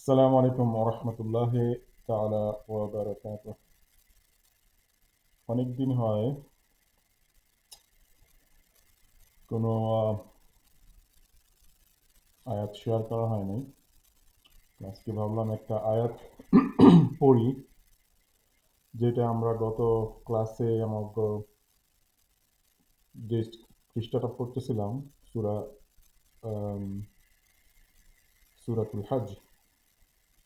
আসসালামু আলাইকুম ওরহমতুল্লাহি তাআলা ওয়া বারাকাতুহু। অনেকদিন হয় কোনো আয়াত শেয়ার করা হয় নাই। আজকে ভাবলাম একটা আয়াত পড়ি, যেটা আমরা গত ক্লাসে যে পৃষ্ঠাটা পড়তেছিলাম, সূরা আম, সূরাতুল হজ।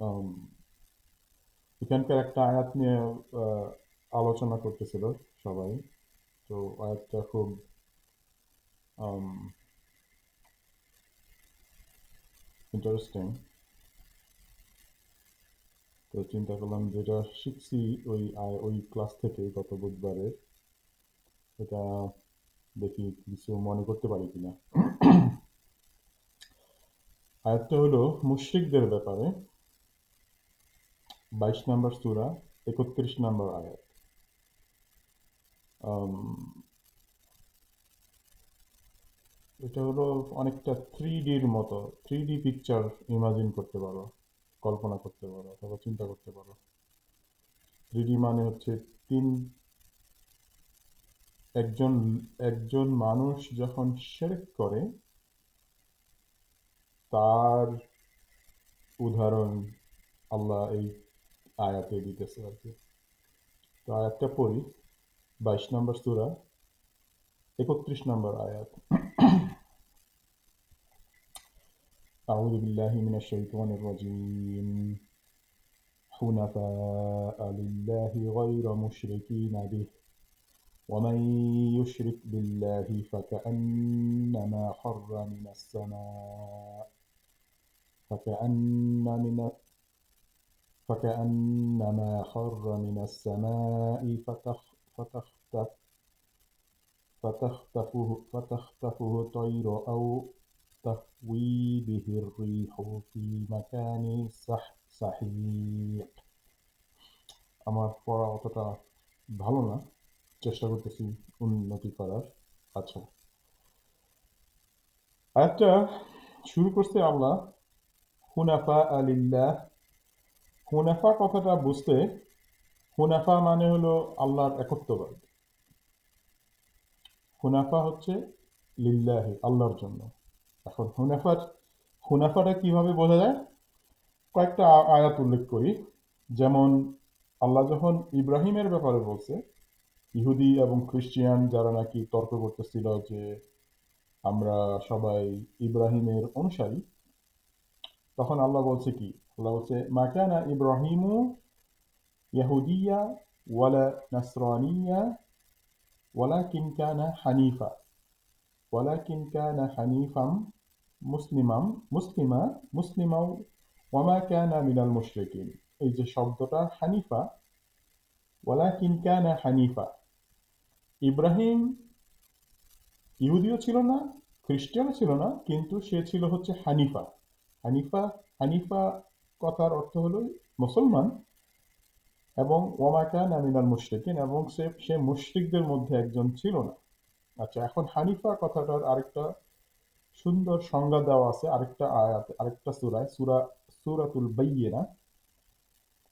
আম, এখানকার একটা আয়াত নিয়ে আহ, আলোচনা করতেছিল সবাই। তো আয়াতটা খুব ইন্টারেস্টিং। তো চিন্তা করলাম যেটা শিখছি ওই ক্লাস থেকে গত বুধবারে, এটা দেখি কিছু মনে করতে পারি কিনা। আয়াতটা হলো মুশরিকদের ব্যাপারে, 22 নম্বর সূরা, 31 নম্বর আয়াত। আম, এটা হলো অনেকটা 3Dর মতো, 3D পিকচার ইমাজিন করতে পারো, কল্পনা করতে পারো অথবা চিন্তা করতে পারো। 3D মানে হচ্ছে তিন একজন একজন মানুষ যখন শিরক করে তার উদাহরণ আল্লাহ এই আয়াতে দিতেছে আর কি। তো আয়াতটা পড়ি, 22 নম্বর সূরা, 31 নম্বর আয়াত। أعوذ بالله من الشيطان الرجيم. حنفاء لله غير مشركين به ومن يشرك بالله فكأنما خر من السماء فكأن من فكأنما خر من السماء فتخطفه الطير أو تهوي به الريح في مكان سحيق. আমার পড়া অতটা ভালো না, চেষ্টা করতেছি উন্নতি করার। আচ্ছা, আয়াতটা শুরু করছে আল্লাহ হুনাফা আলিল্লাহ। হুনাফা কথাটা বুঝতে, হুনাফা মানে হলো আল্লাহর একত্ববাদ। হুনাফা হচ্ছে লিল্লাহি, আল্লাহর জন্য। এখন হুনাফাটা কিভাবে বোঝা যায়? কয়েকটা আয়াত উল্লেখ করি। যেমন আল্লাহ যখন ইব্রাহিমের ব্যাপারে বলছে, ইহুদি এবং খ্রিস্টিয়ান যারা নাকি তর্ক করতেছিল যে আমরা সবাই ইব্রাহিমের অনুসারী, তখন আল্লাহ বলছে কি? আল্লাহ বলছে মা কানা ইব্রাহিমু ইয়াহুদিয়া ওয়ালা নাসরানিয়া ওয়ালাকিন কানা হানিফা ওয়ালাকিন কানা হানিফাম মুসলিমাম মুসলিমা মুসলিমাও ওয়ামা কানা মিনাল মুশরিকিন। এই যে শব্দটা হানিফা, ওয়ালাকিন কানা হানিফা, ইব্রাহিম ইহুদিও ছিল না, খ্রিস্টানও ছিল না, কিন্তু সে ছিল হচ্ছে হানিফা। হানিফা হানিফা কথার অর্থ হলো মুসলমান, এবং ওয়ামা কানা মিনাল মুশরিকিন, এবং সে মুশরিকদের মধ্যে একজন ছিল না। আচ্ছা, এখন হানিফা কথাটার আরেকটা সুন্দর সংজ্ঞা দেওয়া আছে আরেকটা আয়াত, আরেকটা সূরাতুল বাইয়িনা,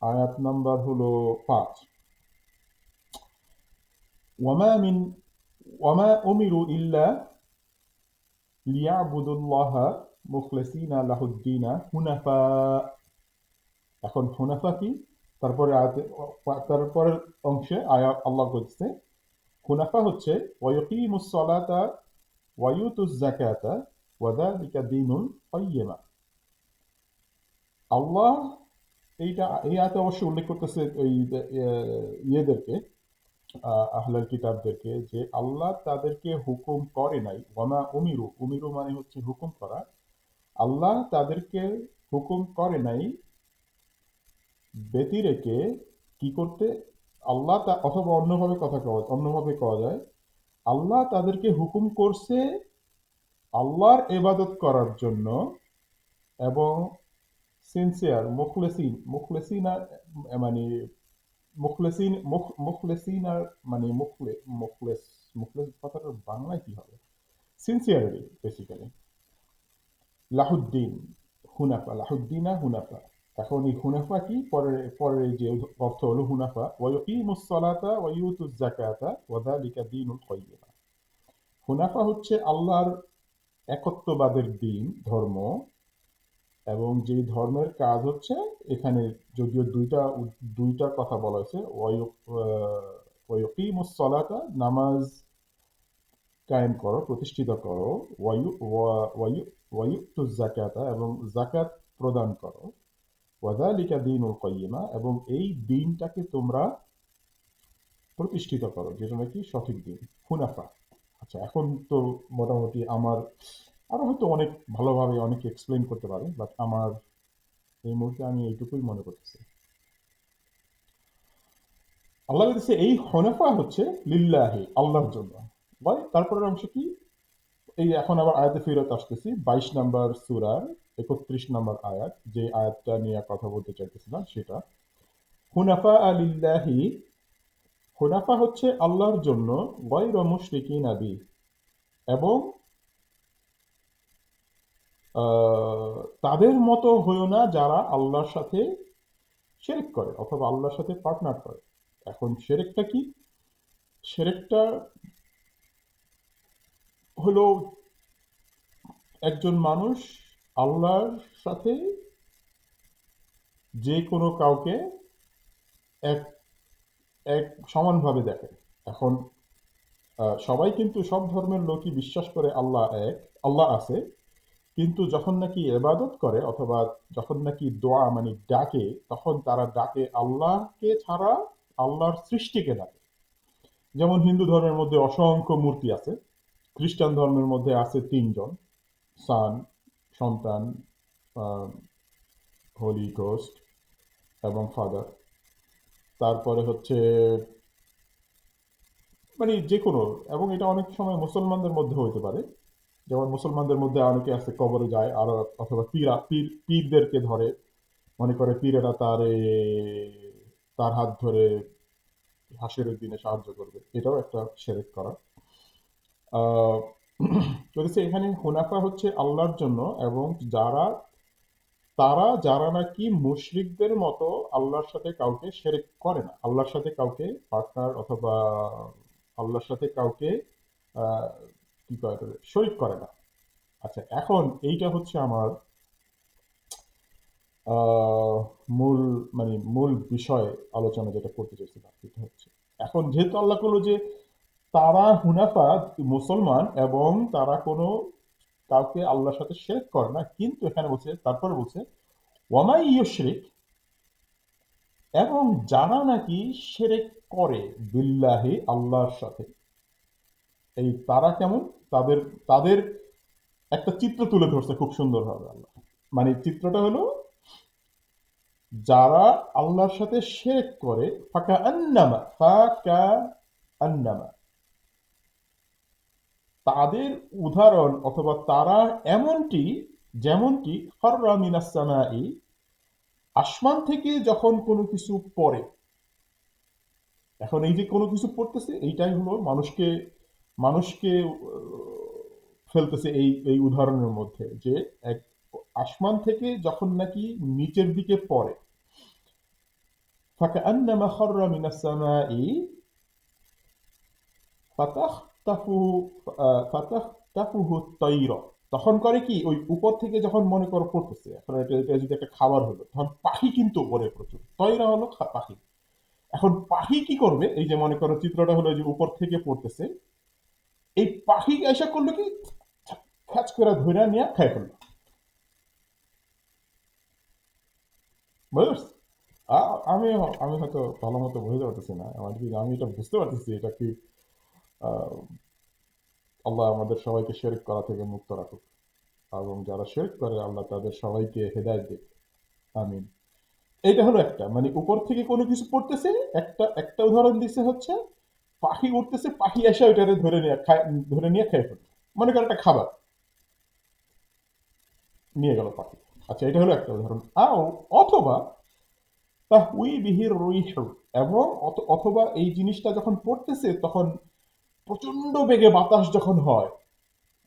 আয়াত নাম্বার হলো 5। ওয়ামা মিন ওয়ামা উমিরু ইল্লা লিয়াবুদুল্লাহা মুখলিসিনা লাহুদ্দিনা হুনাফা। এখন হুনাফা কি? তারপরের অংশে আয়াত আল্লাহ বলছে হুনাফা হচ্ছে ওয়ায়ুকিমুস সালাতা ওয়ায়ুতুজ যাকাতা ওয়াযালিকা দীনুল কাইয়্যিমা। আল্লাহ এই আয়াতে অবশ্যই উল্লেখ করতেছে ওই ইয়েদেরকে, আহলাল কিতাবদেরকে, যে আল্লাহ তাদেরকে হুকুম করে নাই। ওয়ামা উমিরু, উমিরু মানে হচ্ছে হুকুম করা। আল্লাহ তাদেরকে হুকুম করে নাই ব্যতি রেখে কি করতে? অথবা অন্যভাবে কওয়া যায়, আল্লাহ তাদেরকে হুকুম করছে আল্লাহর ইবাদত করার জন্য, এবং সিনসিয়ার মুখলেসিন মানে মুখলেসিন আর মানে মুখলেস কথাটার বাংলায় কি হবে? Sincerely basically. লাহুদ্দিন, হুনাফা, লাহুদ্দিনা হুনাফা, এখন এই হুনাফা কি, পরের এই যে অর্থ হলো হুনাফা, ওয়ায়ুকিমুস সালাতা ওয়া ইউতুজ যাকাতা ওয়া যালিকা দীনুল কাইয়্যিমা। হুনাফা হচ্ছে আল্লাহর একত্ববাদের দিন, ধর্ম, এবং যেই ধর্মের কাজ হচ্ছে, এখানে যদিও দুইটা কথা বলা হয়েছে, ওয়ায়ুকিমুস সালাতা, নামাজ কায়েম করো, প্রতিষ্ঠিত করো, ওয়ায়ুতুজ যাকাতা, এবং যাকাত প্রদান করো, ওয়াযালিকা দীনুল কাইয়্যিমা, এবং এই দিনটাকে তোমরা প্রতিষ্ঠিত করো, যেটা নাকি সঠিক দিন, হুনাফা। আচ্ছা, এখন তো মোটামুটি আমার আরো হয়তো অনেক ভালোভাবে অনেকে এক্সপ্লেন করতে পারে, বাট আমার এই মুহূর্তে আমি এইটুকুই মনে করতেছি। আল্লাহ বলতেছে এই হুনাফা হচ্ছে লিল্লাহি, আল্লাহর জন্য। ভাই তারপরের অংশ কি? এই এখন আবার আয়াতে ফেরত আসতেছি, 22 নম্বর সূরার 31 নম্বর আয়াত, যে আয়াতটা নিয়ে কথা বলতে চাইতেছিলাম সেটা। হুনাফা লিল্লাহি, হুনাফা হচ্ছে আল্লাহর জন্য, গায়রা মুশরিকিনা বিহি, এবং তাদের মতো হইও না যারা আল্লাহর সাথে শিরক করে অথবা আল্লাহর সাথে পার্টনার করে। এখন শিরকটা কি? শিরকটা হলো একজন মানুষ আল্লাহর সাথে যে কোনো কাউকে এক এক সমানভাবে দেখে। এখন সবাই কিন্তু, সব ধর্মের লোকই বিশ্বাস করে আল্লাহ এক, আল্লাহ আছে, কিন্তু যখন নাকি ইবাদত করে অথবা যখন নাকি দোয়া মানে ডাকে, তখন তারা ডাকে আল্লাহকে ছাড়া আল্লাহর সৃষ্টিকে ডাকে। যেমন হিন্দু ধর্মের মধ্যে অসংখ্য মূর্তি আছে, খ্রিস্টান ধর্মের মধ্যে আছে তিনজন, সান, সন্তান, হোলি গোস্ট এবং ফাদার। তারপরে হচ্ছে মানে যে কোনো, এবং এটা অনেক সময় মুসলমানদের মধ্যে হইতে পারে। যেমন মুসলমানদের মধ্যে অনেকে আছে কবরে যায়, আর অথবা পীরদেরকে ধরে, মনে করে পীরেরা তার হাত ধরে হাসিরের দিনে সাহায্য করবে, এটাও একটা শিরক করা। আহ বলেছে এখানে হুনাফা হচ্ছে আল্লাহর জন্য, এবং যারা নাকি মুশরিকদের মতো আল্লাহর সাথে কাউকে শিরক করে না, আল্লাহর সাথে কাউকে পার্টনার অথবা আল্লাহর সাথে কাউকে আহ, কি কয় এটাকে? শরিক করে না। আচ্ছা, এখন এইটা হচ্ছে আমার আহ, মূল মূল বিষয় আলোচনা যেটা করতে চাইছিলাম, সেটা হচ্ছে এখন যেহেতু আল্লাহ করলো যে তারা হুনাফা, মুসলমান, এবং তারা কোনো কাউকে আল্লাহর সাথে শিরক করে না, কিন্তু এখানে বলছে, তারপরে বলছে ওয়ামাই ইউশরিক, এবং যারা নাকি শিরক করে বিল্লাহি, আল্লাহর সাথে, এই তারা কেমন, তাদের তাদের একটা চিত্র তুলে ধরছে খুব সুন্দরভাবে আল্লাহ। মানে চিত্রটা হলো, যারা আল্লাহর সাথে শিরক করে, ফাকা আন্নামা, তাদের উদাহরণ অথবা তারা এমনটি, যেমনটি খররা মিনাস সামাই, আসমান থেকে যখন কোনো কিছু পড়ে। এখন এই যে কোনো কিছু পড়তেছে, এইটাই হলো মানুষকে মানুষকে ফেলতেছে এই এই উদাহরণের মধ্যে, যে এক আসমান থেকে যখন নাকি নিচের দিকে পড়ে, ফাকান্নামা খররা মিনাস সামাই ফাতাখতাফু ফাতাখতাফুহু তাইর, তখন করে কি, ওই উপর থেকে যখন মনে করো পড়তেছে, এখন এটা যদি একটা খাবার হলো, তখন পাখি কিন্তু উপরে প্রচুর, তৈরা হলো পাখি। এখন পাখি কি করবে, এই যে মনে করো চিত্রটা হলো যে উপর থেকে পড়তেছে, এই পাখি এসে করলো কি, খ্যাচ করে ধরে নিয়ে খাই ফেললো। বুঝতে আমি আমি হয়তো ভালো মতো বুঝতে পারতেছি না, আমি এটা বুঝতে পারতেছি এটা কি। আহ, আল্লাহ আমাদের সবাইকে শিরক করা থেকে মুক্ত রাখুক, এবং যারা শিরক করে আল্লাহ তাদের সবাইকে হেদায়েত দিক। আমিন। এইটা হলো একটা, মানে উপর থেকে কোনো কিছু পড়তেছে, একটা একটা উদাহরণ দিচ্ছে হচ্ছে পাখি উঠতেছে, পাখি এসে ওইটারে ধরে নিয়ে খেয়ে ফেলবে। মনে করো একটা খাবার নিয়ে গেল পাখি। আচ্ছা, এটা হলো একটা উদাহরণ। অথবা তাহউই বিহির রীহু, এবং অথবা এই জিনিসটা যখন পড়তেছে তখন প্রচন্ড বেগে বাতাস যখন হয়,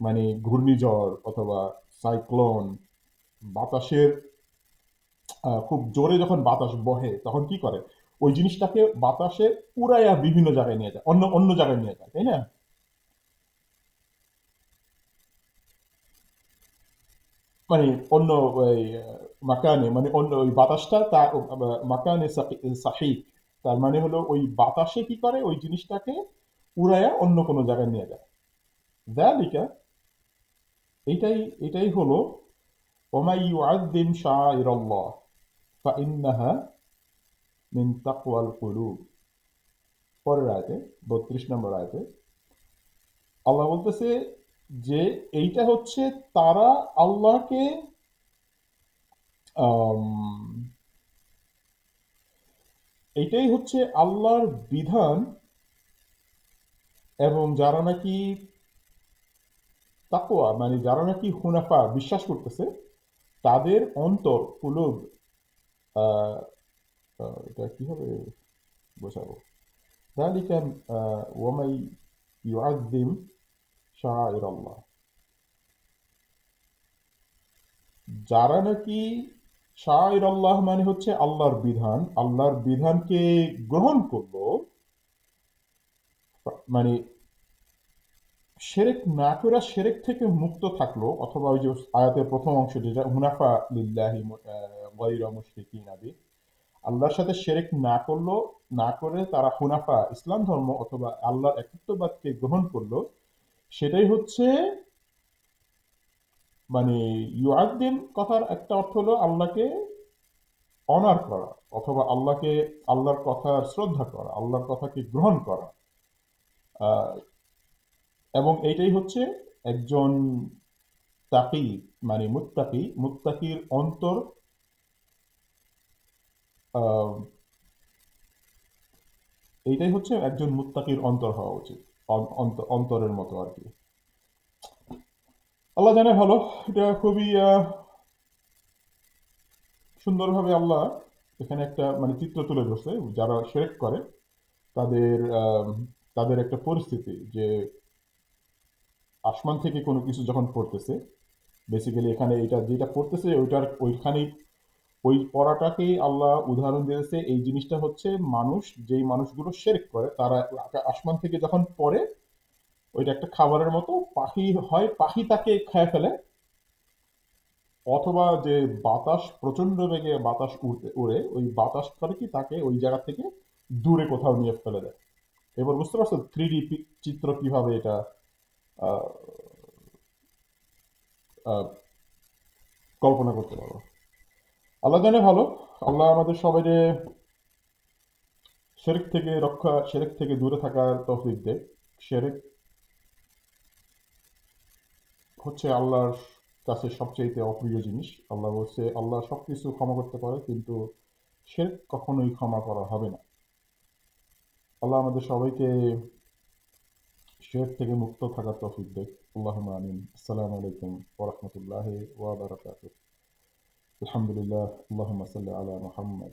মানে ঘূর্ণিঝড় অথবা সাইক্লোন, বাতাসের খুব জোরে যখন বাতাস বহে তখন কি করে ওই জিনিসটাকে বাতাসে উড়াইয়া বিভিন্ন জায়গায় নিয়ে যায়, অন্য অন্য জায়গায় নিয়ে যায়, তাই না? মানে অন্য ওই মাকানে, মানে অন্য ওই বাতাসটা তার মাকানে সাহিক, তার মানে হলো ওই বাতাসে কি করে ওই জিনিসটাকে উড়াইয়া অন্য কোনো জায়গায় নিয়ে যায়। যালিকা, এটাই এটাই হলো ওমাই ইউআযযিম শাআইরাল্লাহ ফাইন্নাহা মিন তাকওয়াল কুলুব। পরের আয়াতে, ৩২ নম্বর আয়াতে আল্লাহ বলতেছে যে এইটা হচ্ছে তারা আল্লাহকে আম, এইটাই হচ্ছে আল্লাহর বিধান, এবং যারা নাকি তাকওয়া মানে যারা নাকি হুনাফা বিশ্বাস করতেছে তাদের অন্তর কুলুব, আহ, এটা কিভাবে বোঝাবো, ذلك ومن يعظم شعائر الله, যারা নাকি শাইর আল্লাহ মানে হচ্ছে আল্লাহর বিধান, আল্লাহর বিধানকে গ্রহণ করলো, মানে শিরক না করে শিরক থেকে মুক্ত থাকলো, অথবা ওই যে আয়াতের প্রথম অংশ যেটা হুনাফা লিল্লাহি গায়রা মুশরিকিন বিহি, আল্লাহর সাথে শিরক না করলো, না করে তারা হুনাফা ইসলাম ধর্ম অথবা আল্লাহর একত্ববাদকে গ্রহণ করলো, সেটাই হচ্ছে মানে ইউআদ্দিন কথার একটা অর্থ হলো আল্লাহকে অনার করা, অথবা আল্লাহকে, আল্লাহর কথার শ্রদ্ধা করা, আল্লাহর কথাকে গ্রহণ করা। আহ, এবং এইটাই হচ্ছে একজন তাকি, মানে মুত্তাকি, মুত্তাকির অন্তর, আহ, এইটাই হচ্ছে একজন মুত্তাকির অন্তর হওয়া উচিত, অন্তরের মতো আর কি। আল্লাহ জানে ভালো। এটা খুবই সুন্দরভাবে আল্লাহ এখানে একটা মানে চিত্র তুলে ধরছে যারা শিরক করে তাদের তাদের একটা পরিস্থিতি, যে আসমান থেকে কোনো কিছু যখন পড়তেছে, বেসিক্যালি এখানে এটা যেটা পড়তেছে ওইটার ওইখানেই ওই পড়াটাকেই আল্লাহ উদাহরণ দিয়েছে। এই জিনিসটা হচ্ছে মানুষ, যেই মানুষগুলো শিরক করে তারা আসমান থেকে যখন পড়ে ওইটা একটা খাবারের মতো, পাখি হয়, পাখি তাকে খেয়ে ফেলে, অথবা যে বাতাস প্রচন্ড বেগে বাতাস উড়তে উড়ে ওই বাতাস করে কি তাকে ওই জায়গা থেকে দূরে কোথাও নিয়ে ফেলে দেয়। এবার বুঝতে পারছো 3D চিত্র কিভাবে এটা আহ, আহ, কল্পনা করতে পারো। আল্লাহ জানে ভালো। আল্লাহ আমাদের সবাই শিরক থেকে রক্ষা, শিরক থেকে দূরে থাকার তৌফিক দেয়। শিরক হচ্ছে আল্লাহর কাছে সবচেয়ে অপ্রিয় জিনিস। আল্লাহ বলছে আল্লাহ সবকিছু ক্ষমা করতে পারে, কিন্তু শিরক কখনোই ক্ষমা করা হবে না। আল্লাহ আমাদের সবাইকে শিরক থেকে মুক্ত থাকার তৌফিক দেয়। আল্লাহুম্মা আমিন। আসসালামু আলাইকুম ওয়া রাহমাতুল্লাহি ওয়া বারাকাতুহু। আলহামদুলিল্লাহ, আল্লাহুম্মা সাল্লি আলা মুহাম্মদ।